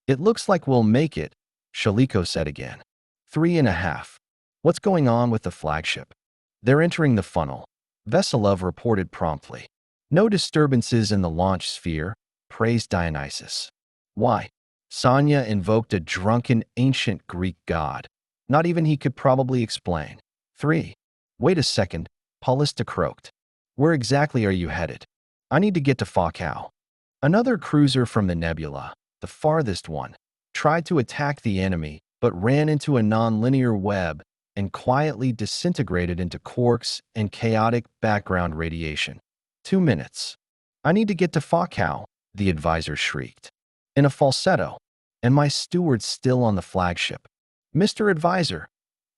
It looks like we'll make it, Shaliko said again. 3.5. What's going on with the flagship? They're entering the funnel, Veselov reported promptly. No disturbances in the launch sphere, praised Dionysus. Why? Sonya invoked a drunken ancient Greek god. Not even he could probably explain. 3. Wait a second, Paulista croaked. Where exactly are you headed? I need to get to Fakao. Another cruiser from the nebula, the farthest one, tried to attack the enemy but ran into a non-linear web and quietly disintegrated into quarks and chaotic background radiation. 2 minutes. I need to get to Fakao, the advisor shrieked. In a falsetto, and my steward's still on the flagship. Mr. Advisor,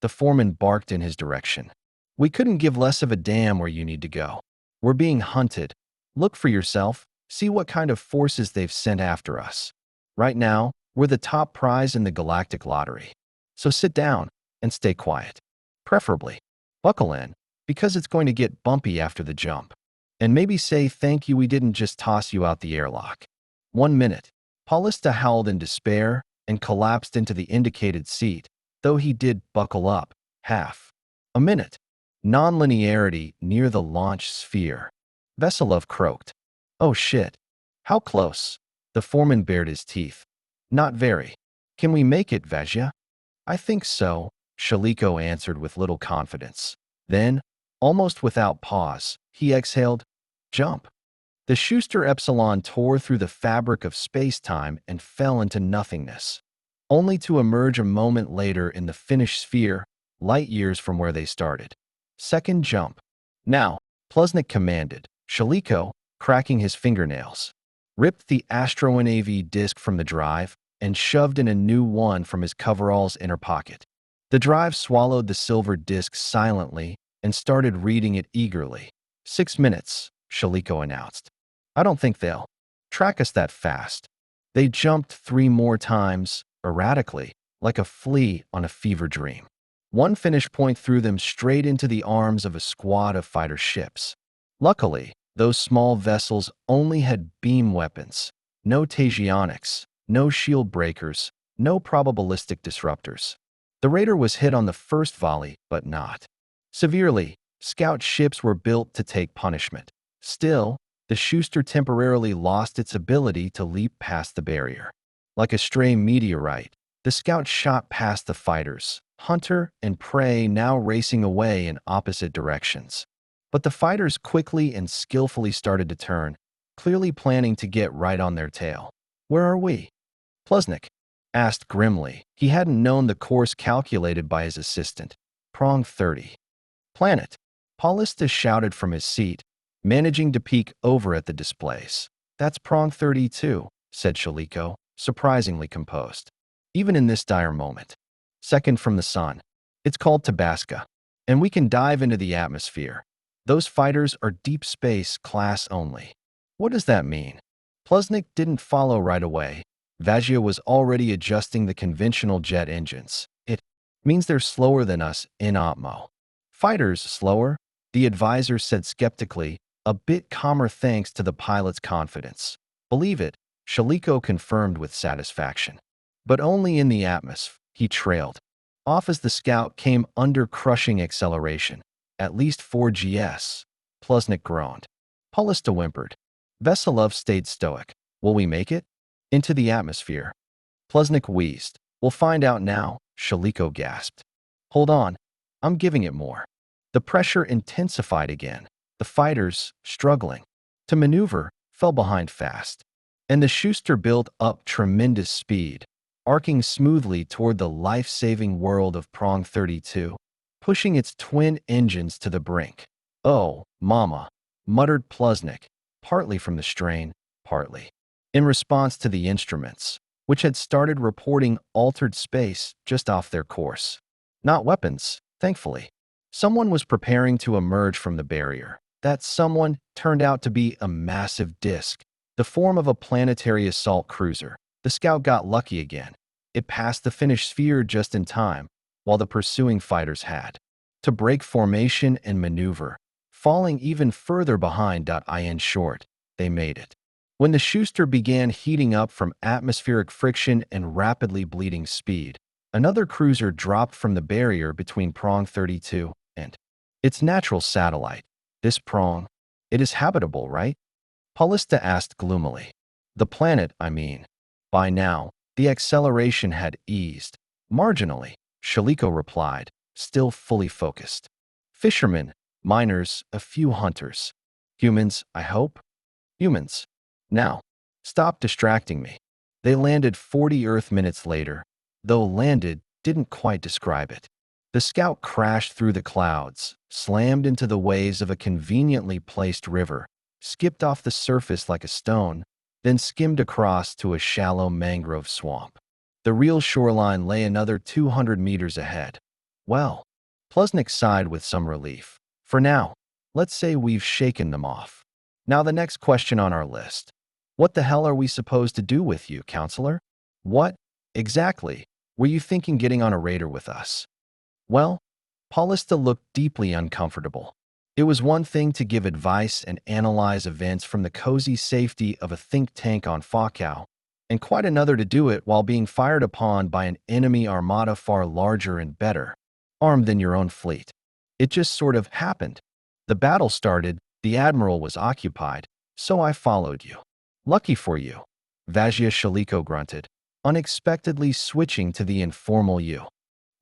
the foreman barked in his direction. We couldn't give less of a damn where you need to go. We're being hunted. Look for yourself, see what kind of forces they've sent after us. Right now, we're the top prize in the galactic lottery. So sit down and stay quiet. Preferably, buckle in, because it's going to get bumpy after the jump. And maybe say thank you we didn't just toss you out the airlock. 1 minute. Paulista howled in despair and collapsed into the indicated seat, though he did buckle up. Half. A minute. Non-linearity near the launch sphere. Veselov croaked. Oh shit. How close? The foreman bared his teeth. Not very. Can we make it, Vajja? I think so, Shaliko answered with little confidence. Then, almost without pause, he exhaled, jump. The Schuster Epsilon tore through the fabric of space-time and fell into nothingness, only to emerge a moment later in the finished sphere, light years from where they started. Second jump. Now, Plusnik commanded. Shaliko, cracking his fingernails, ripped the AstroNAV disk from the drive and shoved in a new one from his coverall's inner pocket. The drive swallowed the silver disk silently and started reading it eagerly. 6 minutes, Shaliko announced. I don't think they'll track us that fast. They jumped 3 more times, erratically, like a flea on a fever dream. One finish point threw them straight into the arms of a squad of fighter ships. Luckily, those small vessels only had beam weapons, no Tasionics, no shield breakers, no probabilistic disruptors. The raider was hit on the first volley, but not severely. Scout ships were built to take punishment. Still, the Schuster temporarily lost its ability to leap past the barrier. Like a stray meteorite, the scout shot past the fighters, hunter and prey now racing away in opposite directions. But the fighters quickly and skillfully started to turn, clearly planning to get right on their tail. Where are we? Plusnik asked grimly. He hadn't known the course calculated by his assistant. Prong 30. Planet. Paulista shouted from his seat, managing to peek over at the displays. That's Prong 32, said Shaliko, surprisingly composed. Even in this dire moment. Second from the sun. It's called Tabasca, and we can dive into the atmosphere. Those fighters are deep space class only. What does that mean? Plusnik didn't follow right away. Vajja was already adjusting the conventional jet engines. It means they're slower than us in Atmo. Fighters slower? The advisor said skeptically, a bit calmer thanks to the pilot's confidence. Believe it, Shaliko confirmed with satisfaction. But only in the atmosphere, he trailed. Off as the scout came under crushing acceleration. At least 4 GS. Plusnik groaned. Paulista whimpered. Veselov stayed stoic. Will we make it? Into the atmosphere. Plusnik wheezed. We'll find out now, Shaliko gasped. Hold on. I'm giving it more. The pressure intensified again. The fighters, struggling to maneuver, fell behind fast. And the Schuster built up tremendous speed, arcing smoothly toward the life-saving world of Prong 32, pushing its twin engines to the brink. Oh, mama, muttered Plusnik, partly from the strain, partly in response to the instruments, which had started reporting altered space just off their course. Not weapons, thankfully. Someone was preparing to emerge from the barrier. That someone turned out to be a massive disk, the form of a planetary assault cruiser. The scout got lucky again. It passed the finished sphere just in time, while the pursuing fighters had to break formation and maneuver, falling even further behind. In short, they made it. When the Schuster began heating up from atmospheric friction and rapidly bleeding speed, another cruiser dropped from the barrier between Prong 32 and its natural satellite. This Prong, it is habitable, right? Paulista asked gloomily. The planet, I mean. By now, the acceleration had eased. Marginally, Shaliko replied, still fully focused. Fishermen, miners, a few hunters. Humans, I hope? Humans. Now, stop distracting me. They landed 40 Earth minutes later, though landed didn't quite describe it. The scout crashed through the clouds, slammed into the waves of a conveniently placed river, skipped off the surface like a stone, then skimmed across to a shallow mangrove swamp. The real shoreline lay another 200 meters ahead. Well, Plusnik sighed with some relief. For now, let's say we've shaken them off. Now the next question on our list. What the hell are we supposed to do with you, counselor? What, exactly, were you thinking getting on a raider with us? Well, Paulista looked deeply uncomfortable. It was one thing to give advice and analyze events from the cozy safety of a think tank on Fakao, and quite another to do it while being fired upon by an enemy armada far larger and better, armed than your own fleet. It just sort of happened. The battle started, the admiral was occupied, so I followed you. Lucky for you, Vajia Shaliko grunted, unexpectedly switching to the informal you.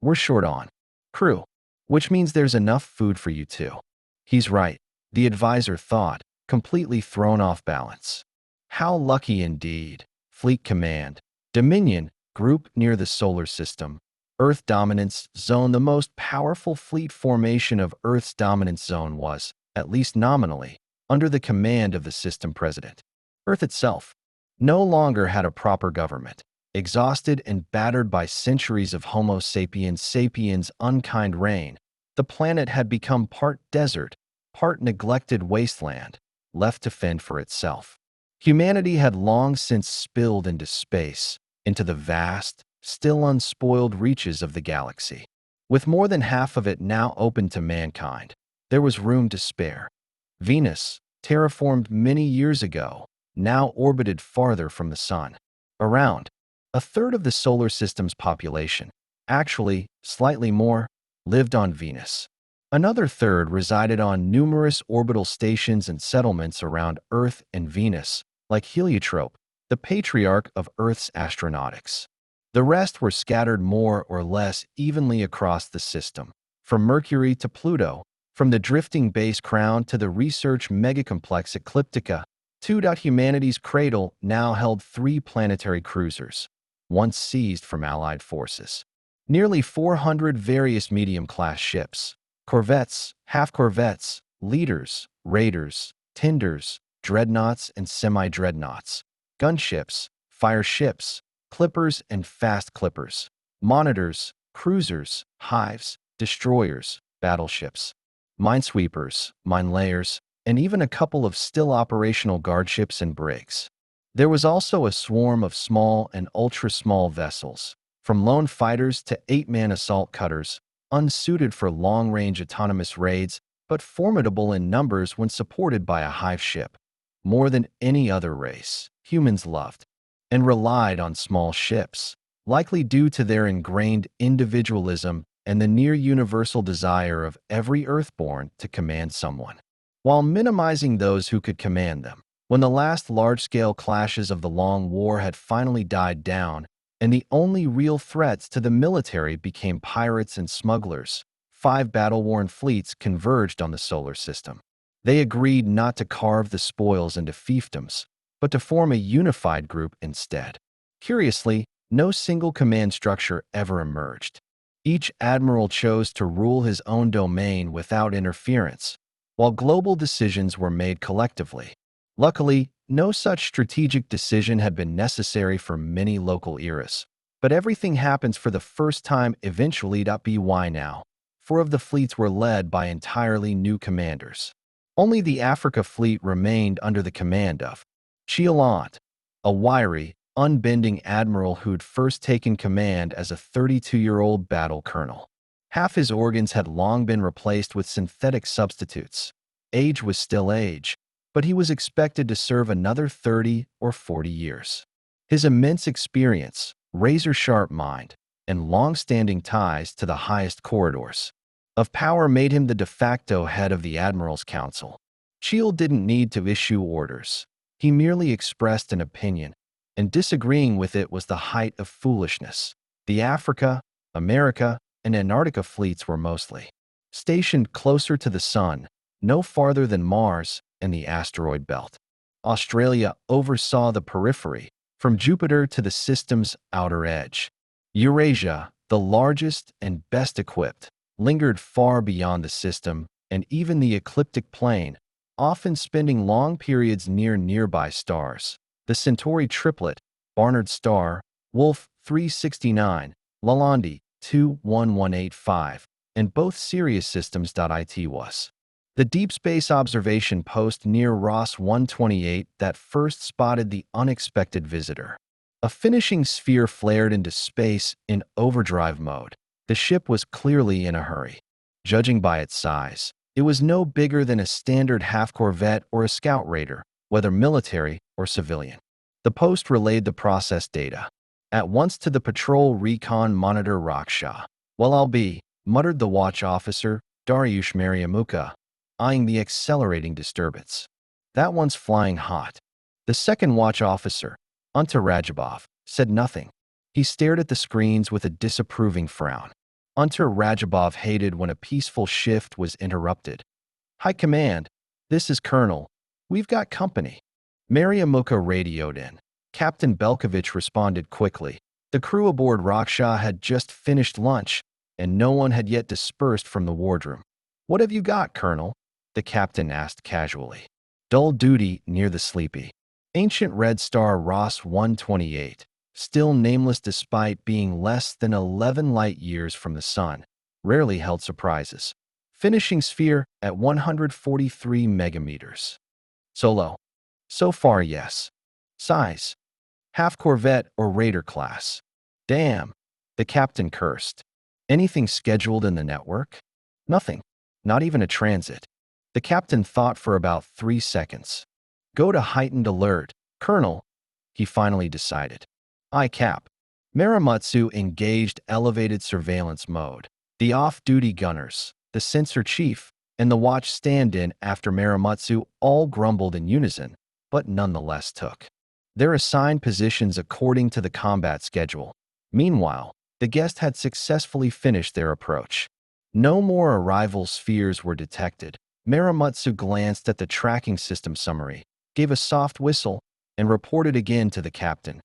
We're short on crew, which means there's enough food for you too. He's right, the advisor thought, completely thrown off balance. How lucky indeed. Fleet Command, Dominion, group near the solar system, Earth Dominance Zone. The most powerful fleet formation of Earth's dominance zone was, at least nominally, under the command of the system president. Earth itself no longer had a proper government. Exhausted and battered by centuries of Homo sapiens' unkind reign, the planet had become part desert, part neglected wasteland, left to fend for itself. Humanity had long since spilled into space, into the vast, still unspoiled reaches of the galaxy. With more than half of it now open to mankind, there was room to spare. Venus, terraformed many years ago, now orbited farther from the sun. Around a third of the solar system's population, actually slightly more, lived on Venus. Another third resided on numerous orbital stations and settlements around Earth and Venus, like Heliotrope, the patriarch of Earth's astronautics. The rest were scattered more or less evenly across the system, from Mercury to Pluto, from the drifting base Crown to the research megacomplex Ecliptica. Humanity's cradle now held 3 planetary cruisers, once seized from Allied forces. Nearly 400 various medium-class ships, corvettes, half-corvettes, leaders, raiders, tenders, dreadnoughts and semi-dreadnoughts, gunships, fire ships, clippers and fast clippers, monitors, cruisers, hives, destroyers, battleships, minesweepers, mine layers, and even a couple of still operational guardships and brigs. There was also a swarm of small and ultra-small vessels, from lone fighters to 8-man assault cutters, unsuited for long-range autonomous raids, but formidable in numbers when supported by a hive ship. More than any other race, humans loved and relied on small ships, likely due to their ingrained individualism and the near-universal desire of every Earthborn to command someone, while minimizing those who could command them. When the last large-scale clashes of the Long War had finally died down, and the only real threats to the military became pirates and smugglers, 5 battle-worn fleets converged on the solar system. They agreed not to carve the spoils into fiefdoms, but to form a unified group instead. Curiously, no single command structure ever emerged. Each admiral chose to rule his own domain without interference, while global decisions were made collectively. Luckily, no such strategic decision had been necessary for many local eras. But everything happens for the first time eventually. By now, 4 of the fleets were led by entirely new commanders. Only the Africa fleet remained under the command of Chialant, a wiry, unbending admiral who'd first taken command as a 32-year-old battle colonel. Half his organs had long been replaced with synthetic substitutes. Age was still age, but he was expected to serve another 30 or 40 years. His immense experience, razor-sharp mind, and long-standing ties to the highest corridors of power made him the de facto head of the Admiral's Council. Cheel didn't need to issue orders. He merely expressed an opinion, and disagreeing with it was the height of foolishness. The Africa, America, and Antarctica fleets were mostly stationed closer to the Sun, no farther than Mars and the asteroid belt. Australia oversaw the periphery, from Jupiter to the system's outer edge. Eurasia, the largest and best equipped, lingered far beyond the system and even the ecliptic plane, often spending long periods near nearby stars. The Centauri triplet, Barnard Star, Wolf 369, Lalande 21185, and both Sirius systems.it was the Deep Space Observation Post near Ross 128 that first spotted the unexpected visitor. A finishing sphere flared into space in overdrive mode. The ship was clearly in a hurry. Judging by its size, it was no bigger than a standard half-corvette or a scout raider, whether military or civilian. The post relayed the process data at once to the Patrol Recon Monitor Raksha. "Well, I'll be," muttered the watch officer, Dariush Mariamuka, eyeing the accelerating disturbance. "That one's flying hot." The second watch officer, Unta Rajabov, said nothing. He stared at the screens with a disapproving frown. Unta Rajabov hated when a peaceful shift was interrupted. "High Command, this is Colonel. We've got company." Mariamuka radioed in. Captain Belkovich responded quickly. The crew aboard Raksha had just finished lunch, and no one had yet dispersed from the wardroom. "What have you got, Colonel?" the captain asked casually. "Dull duty near the sleepy ancient red star Ross 128, still nameless despite being less than 11 light-years from the Sun, rarely held surprises. Finishing sphere at 143 megameters. Solo. So far, yes. Size. Half-corvette or raider class. Damn, the captain cursed. Anything scheduled in the network? Nothing. Not even a transit. The captain thought for about 3 seconds. "Go to heightened alert, Colonel," he finally decided. "Aye, Cap." Maramatsu engaged elevated surveillance mode. The off-duty gunners, the sensor chief, and the watch stand-in after Maramatsu all grumbled in unison, but nonetheless took their assigned positions according to the combat schedule. Meanwhile, the guest had successfully finished their approach. No more arrival spheres were detected. Maramatsu glanced at the tracking system summary, gave a soft whistle, and reported again to the captain.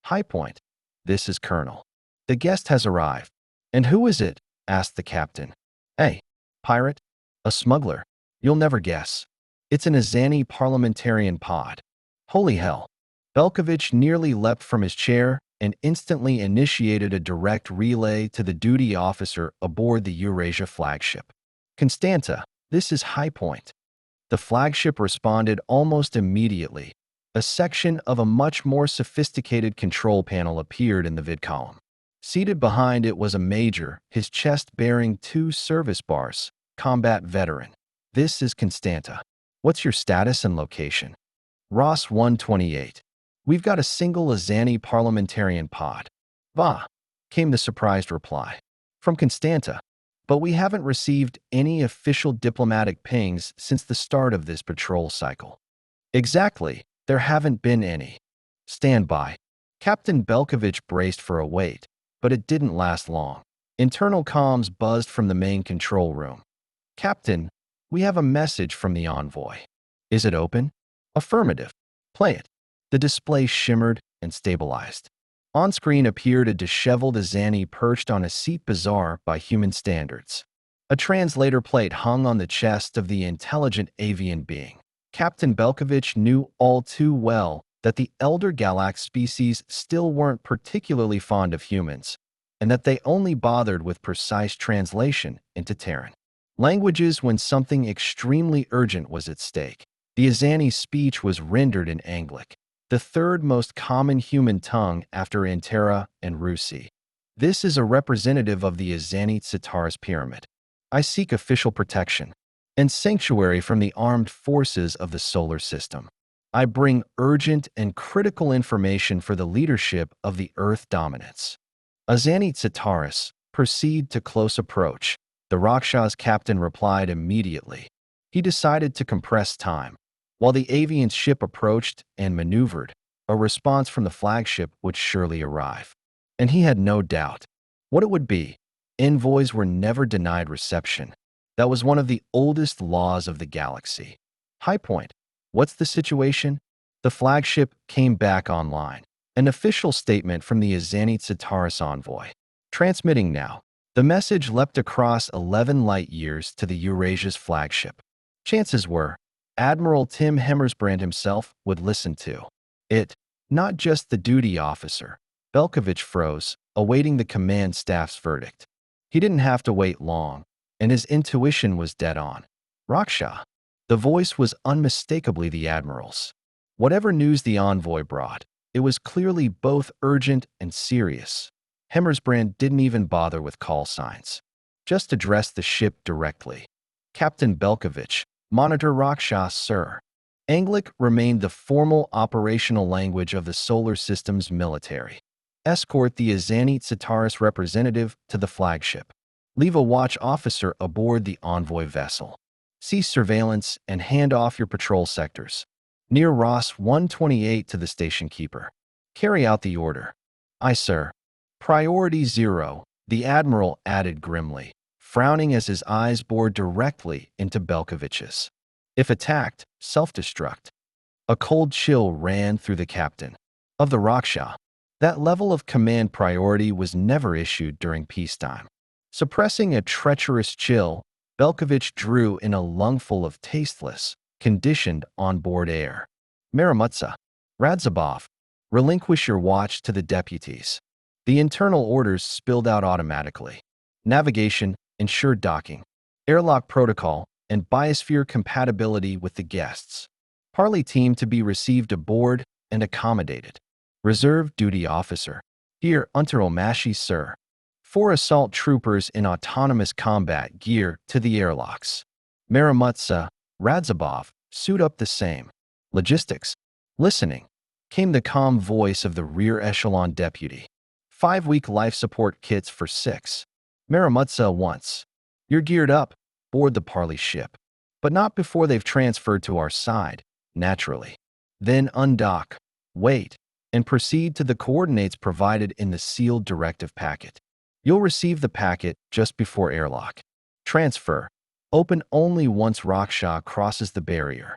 "High Point, this is Colonel. The guest has arrived." "And who is it?" asked the captain. "Hey, pirate? A smuggler? You'll never guess. It's an Azani parliamentarian pod." Holy hell. Belkovich nearly leapt from his chair and instantly initiated a direct relay to the duty officer aboard the Eurasia flagship. "Constanta, this is High Point." The flagship responded almost immediately. A section of a much more sophisticated control panel appeared in the vid column. Seated behind it was a major, his chest bearing 2 service bars, combat veteran. "This is Constanta. What's your status and location?" "Ross 128. We've got a single Azani parliamentarian pod." "Va," came the surprised reply. "From Constanta. But we haven't received any official diplomatic pings since the start of this patrol cycle." "Exactly. There haven't been any." "Stand by." Captain Belkovich braced for a wait, but it didn't last long. Internal comms buzzed from the main control room. "Captain, we have a message from the envoy." "Is it open?" "Affirmative." "Play it." The display shimmered and stabilized. On screen appeared a disheveled Azani perched on a seat bizarre by human standards. A translator plate hung on the chest of the intelligent avian being. Captain Belkovich knew all too well that the elder Galax species still weren't particularly fond of humans, and that they only bothered with precise translation into Terran languages when something extremely urgent was at stake. The Azani speech was rendered in Anglic, the third most common human tongue after Antera and Rusi. "This is a representative of the Azani Tsitaris pyramid. I seek official protection." and sanctuary from the armed forces of the solar system. I bring urgent and critical information for the leadership of the Earth dominance. Azani Tsitaris, proceed to close approach. The Rakshas captain replied immediately. He decided to compress time. While the avian ship approached and maneuvered, a response from the flagship would surely arrive. And he had no doubt what it would be. Envoys were never denied reception. That was one of the oldest laws of the galaxy. High Point. What's the situation? The flagship came back online. An official statement from the Azani Tsitaris envoy. Transmitting now. The message leapt across 11 light-years to the Eurasia's flagship. Chances were, Admiral Tim Hemmersbrand himself would listen to it, not just the duty officer. Belkovich froze, awaiting the command staff's verdict. He didn't have to wait long, and his intuition was dead on. Raksha. The voice was unmistakably the Admiral's. Whatever news the envoy brought, it was clearly both urgent and serious. Hemmersbrand didn't even bother with call signs. Just addressed the ship directly. Captain Belkovich, monitor Rakshas, sir. Anglic remained the formal operational language of the solar system's military. Escort the Azani Tsitaris representative to the flagship. Leave a watch officer aboard the envoy vessel. Cease surveillance and hand off your patrol sectors. Near Ross 128 to the station keeper. Carry out the order. Aye, sir. Priority 0, the Admiral added grimly, frowning as his eyes bored directly into Belkovich's. If attacked, self-destruct. A cold chill ran through the captain of the Raksha. That level of command priority was never issued during peacetime. Suppressing a treacherous chill, Belkovich drew in a lungful of tasteless, conditioned onboard air. Maramutsa, Radzabov, relinquish your watch to the deputies. The internal orders spilled out automatically. Navigation, ensured docking, airlock protocol, and biosphere compatibility with the guests. Parley team to be received aboard and accommodated. Reserve duty officer. Here, Unteromashi, sir. 4 assault troopers in autonomous combat gear to the airlocks. Maramutsa, Radzabov, suit up the same. Logistics. Listening. Came the calm voice of the rear echelon deputy. 5-week life support kits for 6. Maramutsa once. You're geared up. Board the Parley ship. But not before they've transferred to our side, naturally. Then undock. Wait. And proceed to the coordinates provided in the sealed directive packet. You'll receive the packet just before airlock. Transfer. Open only once Raksha crosses the barrier.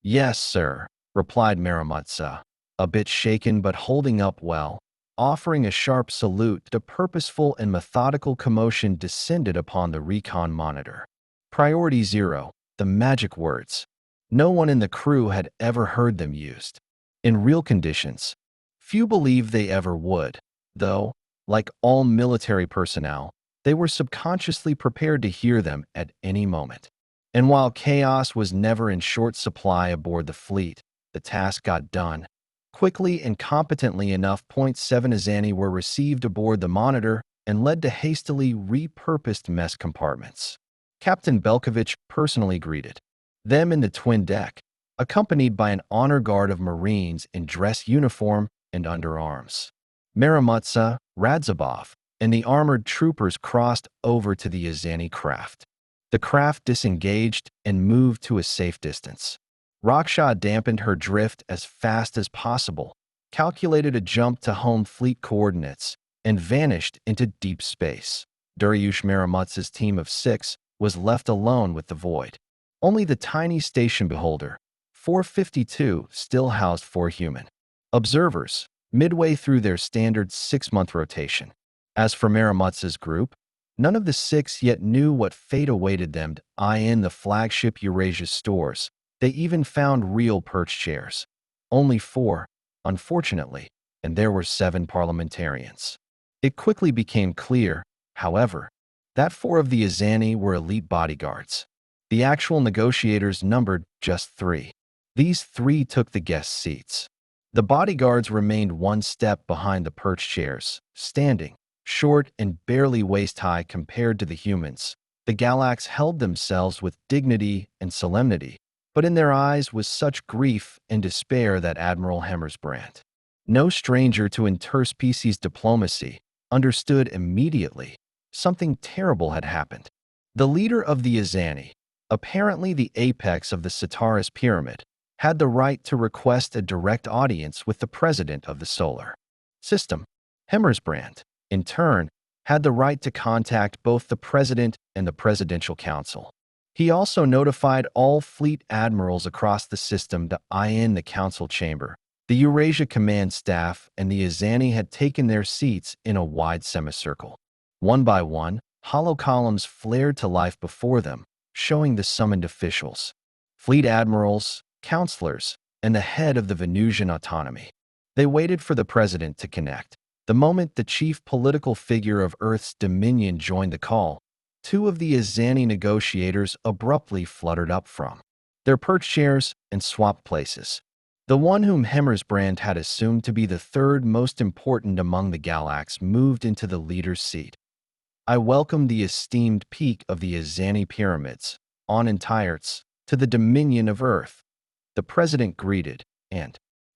Yes, sir, replied Maramutsa, a bit shaken but holding up well. Offering a sharp salute, a purposeful and methodical commotion descended upon the recon monitor. Priority 0, the magic words. No one in the crew had ever heard them used. In real conditions, few believed they ever would, though, like all military personnel, they were subconsciously prepared to hear them at any moment. And while chaos was never in short supply aboard the fleet, the task got done. Quickly and competently enough, .7 Azani were received aboard the monitor and led to hastily repurposed mess compartments. Captain Belkovich personally greeted them in the twin deck, accompanied by an honor guard of Marines in dress uniform and underarms. Maramutsa, Radzabov, and the armored troopers crossed over to the Azani craft. The craft disengaged and moved to a safe distance. Raksha dampened her drift as fast as possible, calculated a jump to home fleet coordinates, and vanished into deep space. Dariush Maramutsa's team of 6 was left alone with the void. Only the tiny station beholder, 452, still housed 4 human observers, midway through their standard 6-month rotation. As for Maramutsa's group, none of the 6 yet knew what fate awaited them. In the flagship Eurasia stores, they even found real perch chairs. Only 4, unfortunately, and there were 7 parliamentarians. It quickly became clear, however, that 4 of the Azani were elite bodyguards. The actual negotiators numbered just 3. These 3 took the guest seats. The bodyguards remained one step behind the perch chairs, standing, short and barely waist-high compared to the humans. The Galax held themselves with dignity and solemnity, but in their eyes was such grief and despair that Admiral Hemmersbrand, no stranger to interspecies diplomacy, understood immediately something terrible had happened. The leader of the Izani, apparently the apex of the Sitaris pyramid, had the right to request a direct audience with the president of the solar system. Hemmersbrand, in turn, had the right to contact both the president and the presidential council. He also notified all fleet admirals across the system to eye in the council chamber. The Eurasia command staff and the Izani had taken their seats in a wide semicircle. One by one, hollow columns flared to life before them, showing the summoned officials, fleet admirals, counselors, and the head of the Venusian autonomy. They waited for the president to connect. The moment the chief political figure of Earth's dominion joined the call, two of the Izani negotiators abruptly fluttered up from their perch chairs and swapped places. The one whom Hemmersbrand had assumed to be the third most important among the Galax moved into the leader's seat. I welcome the esteemed peak of the Izani pyramids, on Entires, to the dominion of Earth, the president greeted, and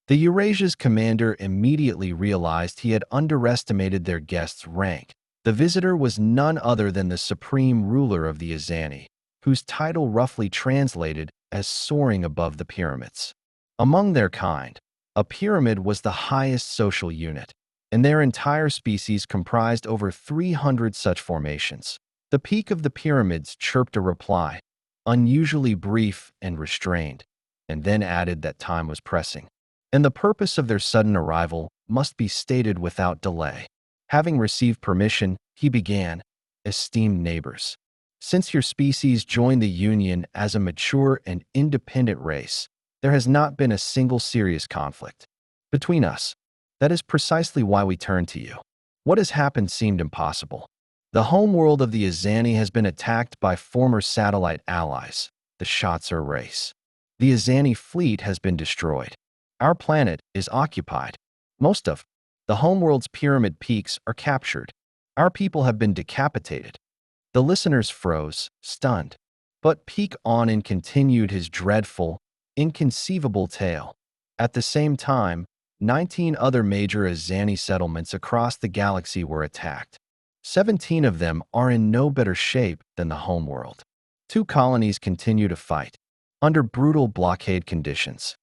the Eurasia's commander immediately realized he had underestimated their guest's rank. The visitor was none other than the supreme ruler of the Izani, whose title roughly translated as soaring above the pyramids. Among their kind, a pyramid was the highest social unit, and their entire species comprised over 300 such formations. The peak of the pyramids chirped a reply, unusually brief and restrained, and then added that time was pressing, and the purpose of their sudden arrival must be stated without delay. Having received permission, he began, "Esteemed neighbors, since your species joined the Union as a mature and independent race, there has not been a single serious conflict between us. That is precisely why we turn to you. What has happened seemed impossible. The homeworld of the Izani has been attacked by former satellite allies, the Shatsur race. The Izani fleet has been destroyed. Our planet is occupied. Most of the homeworld's pyramid peaks are captured. Our people have been decapitated." The listeners froze, stunned. But Peak Onin continued his dreadful, inconceivable tale. At the same time, 19 other major Izani settlements across the galaxy were attacked. 17 of them are in no better shape than the homeworld. 2 colonies continue to fight, under brutal blockade conditions.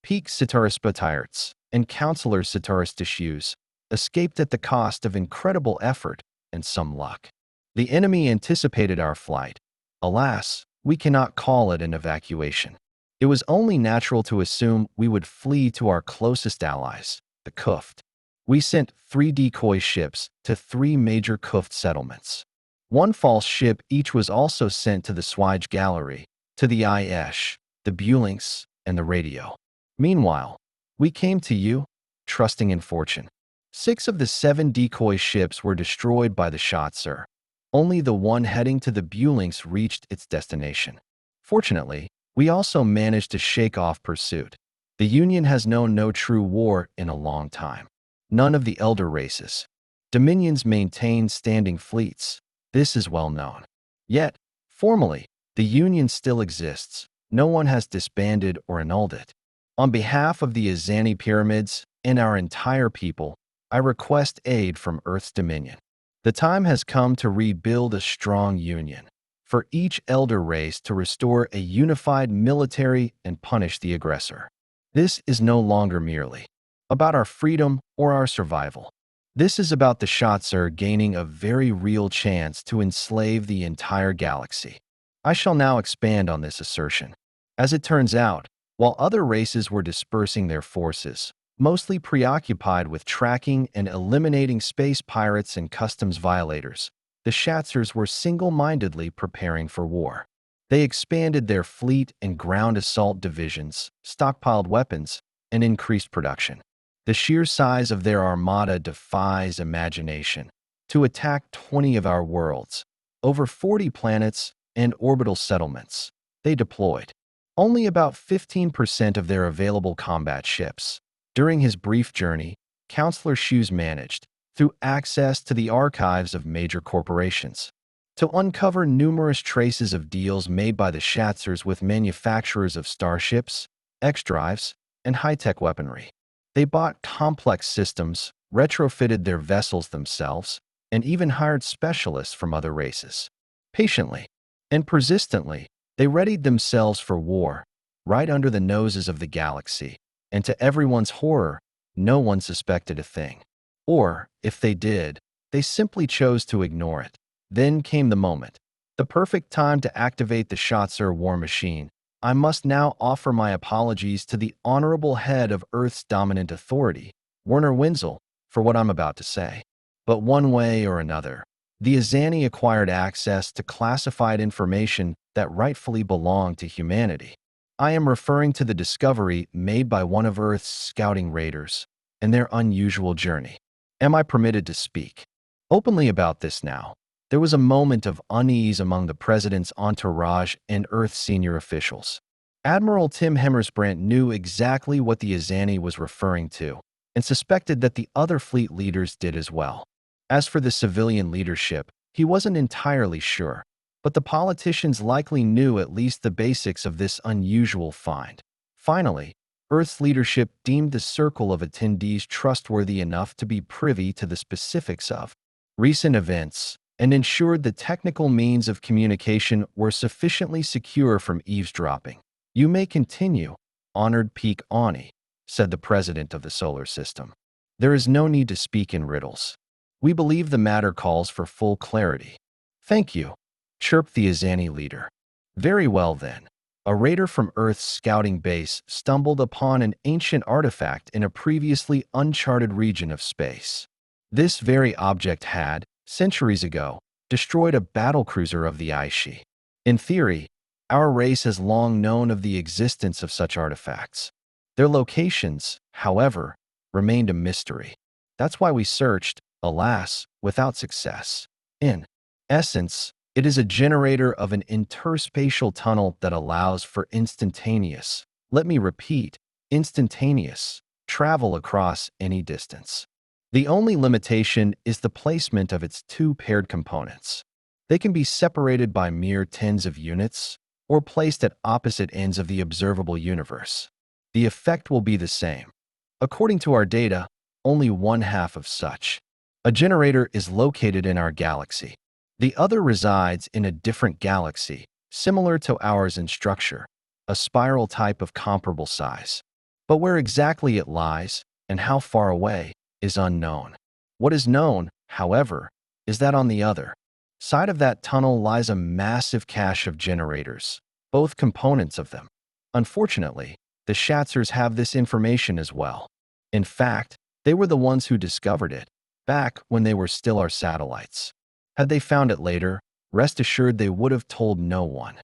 Peak Sitaris and Counselor Sitaris escaped at the cost of incredible effort and some luck. The enemy anticipated our flight. Alas, we cannot call it an evacuation. It was only natural to assume we would flee to our closest allies, the Kuft. We sent 3 decoy ships to 3 major Kuft settlements. 1 false ship each was also sent to the Swige Gallery, to the Iesh, the Bulinks, and the radio. Meanwhile, we came to you, trusting in fortune. 6 of the 7 decoy ships were destroyed by the Shatsur. Only the one heading to the Bulinks reached its destination. Fortunately, we also managed to shake off pursuit. The Union has known no true war in a long time. None of the elder races. Dominions maintain standing fleets. This is well known. Yet, formally, the Union still exists. No one has disbanded or annulled it. On behalf of the Izani pyramids and our entire people, I request aid from Earth's dominion. The time has come to rebuild a strong union, for each elder race to restore a unified military and punish the aggressor. This is no longer merely about our freedom or our survival. This is about the Shatsur gaining a very real chance to enslave the entire galaxy. I shall now expand on this assertion. As it turns out, while other races were dispersing their forces, mostly preoccupied with tracking and eliminating space pirates and customs violators, the Shatsurs were single-mindedly preparing for war. They expanded their fleet and ground assault divisions, stockpiled weapons, and increased production. The sheer size of their armada defies imagination. To attack 20 of our worlds, over 40 planets, and orbital settlements, they deployed only about 15% of their available combat ships. During his brief journey, Counselor Shoes managed, through access to the archives of major corporations, to uncover numerous traces of deals made by the Schatzers with manufacturers of starships, X-drives, and high-tech weaponry. They bought complex systems, retrofitted their vessels themselves, and even hired specialists from other races. Patiently and persistently, they readied themselves for war, right under the noses of the galaxy, and to everyone's horror, no one suspected a thing. Or, if they did, they simply chose to ignore it. Then came the moment, the perfect time to activate the Schatzer war machine. I must now offer my apologies to the honorable head of Earth's dominant authority, Werner Wenzel, for what I'm about to say. But one way or another, the Azani acquired access to classified information that rightfully belonged to humanity. I am referring to the discovery made by one of Earth's scouting raiders and their unusual journey. Am I permitted to speak openly about this now? There was a moment of unease among the president's entourage and Earth's senior officials. Admiral Tim Hemmersbrandt knew exactly what the Azani was referring to and suspected that the other fleet leaders did as well. As for the civilian leadership, he wasn't entirely sure, but the politicians likely knew at least the basics of this unusual find. Finally, Earth's leadership deemed the circle of attendees trustworthy enough to be privy to the specifics of recent events and ensured the technical means of communication were sufficiently secure from eavesdropping. "You may continue, honored Peak Ani," said the president of the solar system. "There is no need to speak in riddles. We believe the matter calls for full clarity." "Thank you," chirped the Azani leader. "Very well then." A raider from Earth's scouting base stumbled upon an ancient artifact in a previously uncharted region of space. This very object had, centuries ago, destroyed a battlecruiser of the Aishi. In theory, our race has long known of the existence of such artifacts. Their locations, however, remained a mystery. That's why we searched, alas, without success. In essence, it is a generator of an interspatial tunnel that allows for instantaneous, let me repeat, instantaneous, travel across any distance. The only limitation is the placement of its two paired components. They can be separated by mere tens of units or placed at opposite ends of the observable universe. The effect will be the same. According to our data, only one half of such a generator is located in our galaxy. The other resides in a different galaxy, similar to ours in structure, a spiral type of comparable size. But where exactly it lies and how far away is unknown. What is known, however, is that on the other side of that tunnel lies a massive cache of generators, both components of them. Unfortunately, the Schatzers have this information as well. In fact, they were the ones who discovered it, back when they were still our satellites. Had they found it later, rest assured they would have told no one.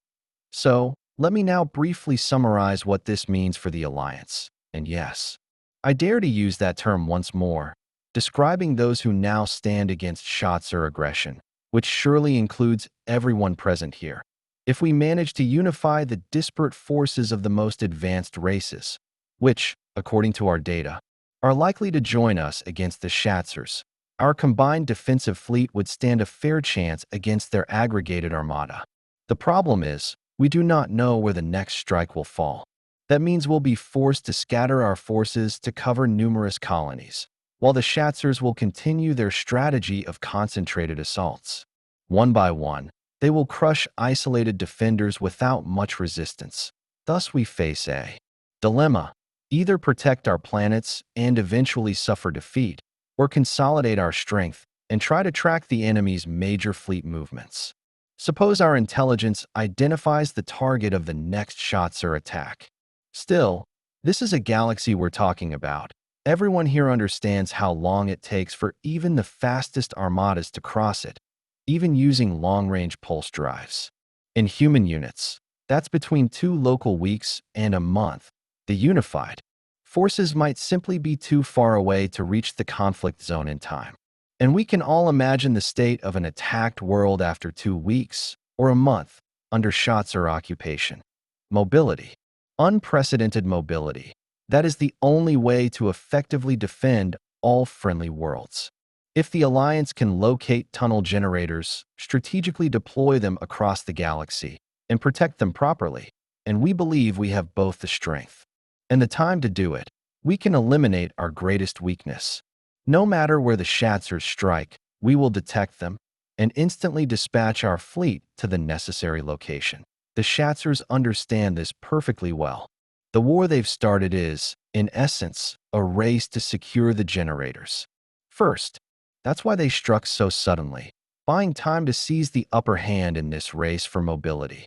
So, let me now briefly summarize what this means for the Alliance. And yes, I dare to use that term once more, describing those who now stand against Schatzer aggression, which surely includes everyone present here. If we manage to unify the disparate forces of the most advanced races, which, according to our data, are likely to join us against the Schatzers, our combined defensive fleet would stand a fair chance against their aggregated armada. The problem is, we do not know where the next strike will fall. That means we'll be forced to scatter our forces to cover numerous colonies, while the Schatzers will continue their strategy of concentrated assaults. One by one, they will crush isolated defenders without much resistance. Thus we face a dilemma: either protect our planets and eventually suffer defeat, or consolidate our strength and try to track the enemy's major fleet movements. Suppose our intelligence identifies the target of the next Schatzer attack. Still, this is a galaxy we're talking about. Everyone here understands how long it takes for even the fastest armadas to cross it, even using long-range pulse drives. In human units, that's between 2 local weeks and a month. The unified forces might simply be too far away to reach the conflict zone in time. And we can all imagine the state of an attacked world after 2 weeks or a month under Schatzer occupation. Mobility. Unprecedented mobility. That is the only way to effectively defend all friendly worlds. If the Alliance can locate tunnel generators, strategically deploy them across the galaxy, and protect them properly, and we believe we have both the strength and the time to do it, we can eliminate our greatest weakness. No matter where the Shatzers strike, we will detect them and instantly dispatch our fleet to the necessary location. The Shatzers understand this perfectly well. The war they've started is, in essence, a race to secure the generators. First, that's why they struck so suddenly, buying time to seize the upper hand in this race for mobility.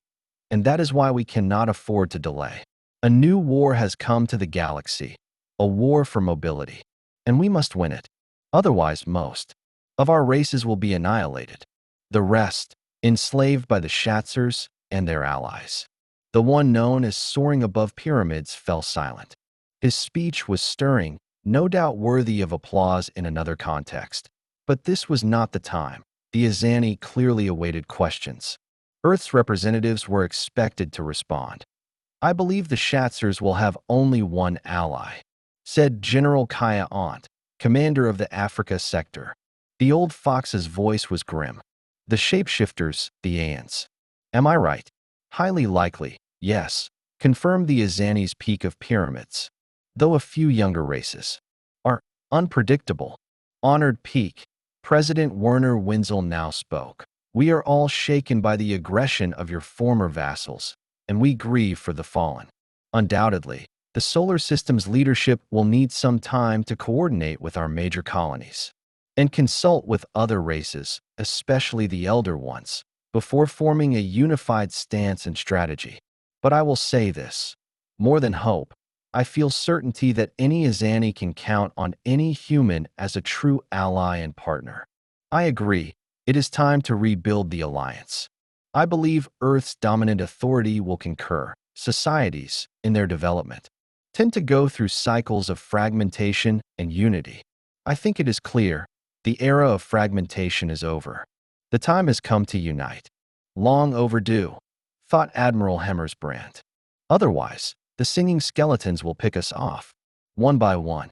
And that is why we cannot afford to delay. A new war has come to the galaxy, a war for mobility, and we must win it. Otherwise, most of our races will be annihilated. The rest, enslaved by the Shatzers and their allies. The one known as soaring above pyramids fell silent. His speech was stirring, no doubt worthy of applause in another context. But this was not the time. The Azani clearly awaited questions. Earth's representatives were expected to respond. I believe the Shatzers will have only one ally, said General Kaya Ant, commander of the Africa sector. The old fox's voice was grim. The shapeshifters, the ants. Am I right? Highly likely, yes, confirmed the Azani's peak of pyramids. Though a few younger races are unpredictable. Honored peak. President Werner Wenzel now spoke. We are all shaken by the aggression of your former vassals, and we grieve for the fallen. Undoubtedly, the solar system's leadership will need some time to coordinate with our major colonies and consult with other races, especially the elder ones, before forming a unified stance and strategy. But I will say this, more than hope, I feel certainty that any Azani can count on any human as a true ally and partner. I agree, it is time to rebuild the alliance. I believe Earth's dominant authority will concur. Societies, in their development, tend to go through cycles of fragmentation and unity. I think it is clear, the era of fragmentation is over. The time has come to unite. Long overdue, thought Admiral Hemmersbrand. Otherwise, the singing skeletons will pick us off, one by one.